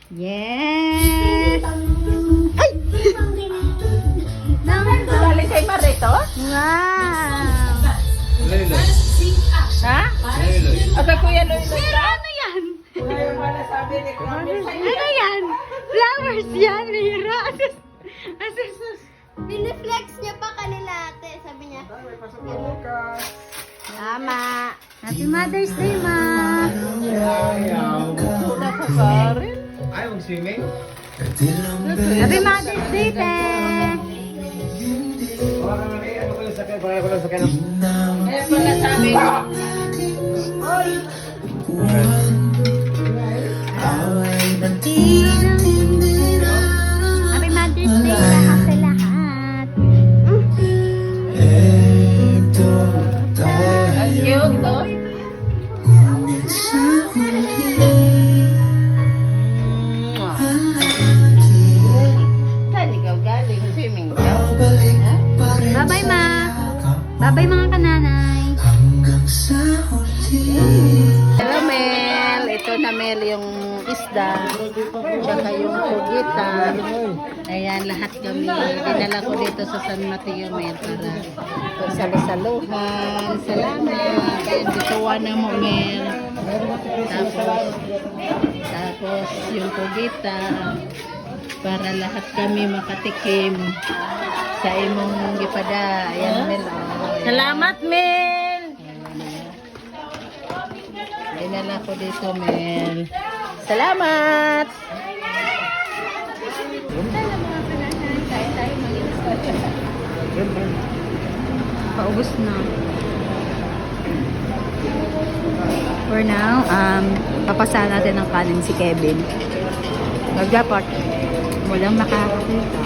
Yes! Ay! Dali kay Marito? Wow! Ha? Aba Kuya Loy Loy Pero ka? ano yan? Kuya wala sabi ni Carmen sa'yo. Ano yan? Flowers yan, Mira. Asus. Piniflex niya pa kanila ate, sabi niya. Tama. Happy Mother's Day, Ma. Una ka ba rin? Ay, mag-swimming? Happy Mother's Day, Te. Ano ko lang sakay? Para ko lang sakay ng... Kaya pala sabi. Happy Mother's Day lahat sa lahat. Ang cute to. Saan ikaw galing? Swimming ka? Bye-bye, Ma. Bye-bye, mga kananay. Hello, Mel. Ito na, Mel, yung isda. Tsaka yung pugita. Ayan, lahat kami. Dinala ko dito sa San Mateo, Mel, para pagsalusaluhan. Salamat. Ayan, bituwa na mo, Mel. Tapos yung pugita. Para lahat kami makatikim sa imong gipada. Ayan, Mel. Salamat, Mel! Dinala ko dito, Mel. Salamat! Paubos na. For now, papasahan natin ng kanin si Kevin. Dapat walang makakakita.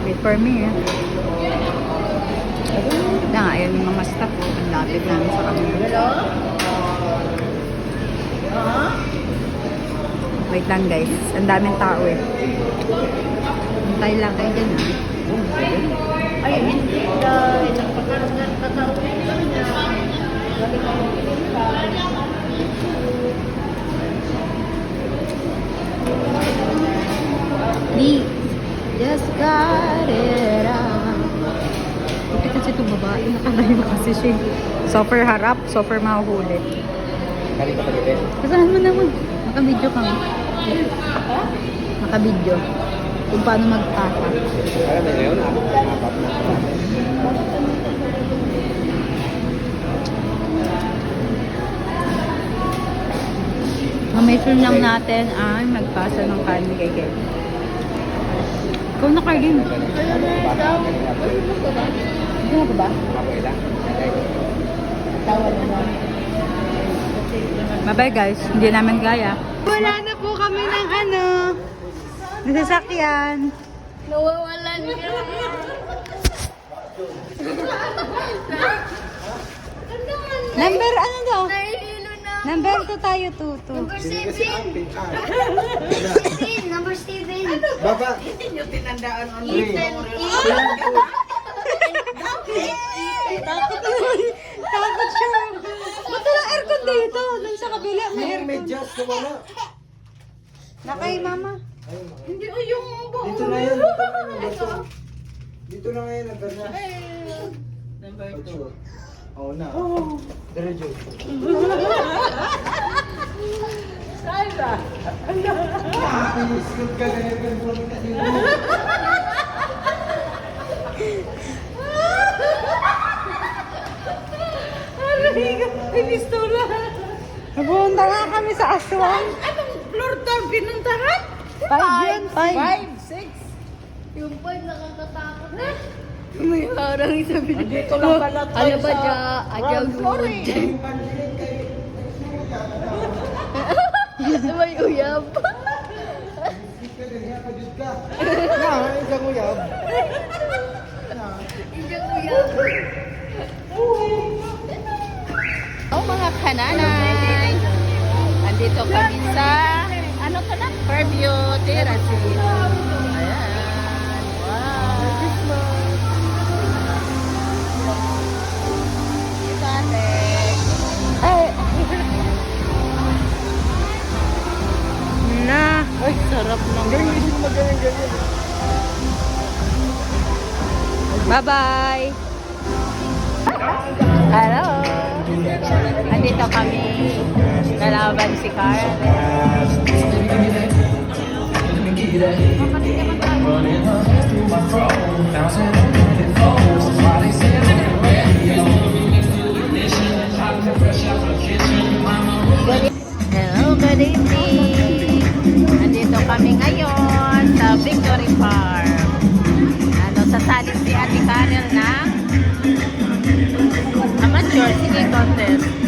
Wait for me, eh. Na nga, ayun yung mga staff. Ang lapit namin sa kanila. Wait lang, guys. Ang daming tao, eh. Hintay lang kayo dyan, ha. Ay, hindi na. Ilang pagkaroon tatawin lang niya. We just got it on. Buti kasi itong babae, nakalayo kasi siya. Sofer harap, sofer mahuhuli. Kali ka pagkakit? Kasahan mo naman. Nakabidyo ka mo. Nakabidyo. Kung paano magtaka. Alam mo ngayon, apat na. Mamay lang natin ang magpasa ng kanin kay Kevin. Ikaw na, Carlin. Hindi mo ba? Bye-bye, guys. Hindi namin kaya. Wala na po kami ng nasasakyan. Nawawalan ka. Number ano daw? Nahihilo na. Number 2 tayo, 2. Number 7. 7. Number 7. Baba! Hindi nyo tinandaan ang Ethan. Takot siya. Ba't walang aircon dito? Doon sa kabila, may aircon. Medyas, wala. Nakay, mama. Hindi, o yung buo. Dito na yan. Dito na ngayon, nagkana. Number 2. Oo na. Diretso. Sarah. Piniskot ka ganyan ka buwan kasi. Pinistura. Napunta nga kami sa Aswan. Anong floor to ang pinuntahan? 5 yun, 5. 5, 6. Yung 5 nakakatakot eh. May harang sabi niya. Dito lang pala tayo Ano ba sa dya? Ayaw ground floor yun. eh. May uyab. Na, isang uyab. Oh, mga kananay. Andito kami sa ano ka na? Fairview Terrace. Ayan. Wow. Ate. sarap ng... Bye-bye! Hello! Andito kami. Kalaban si Carl. Hello, good evening. Andito kami ngayon sa Victory Farm. Sasali si Ate Karel na amateur singing contest.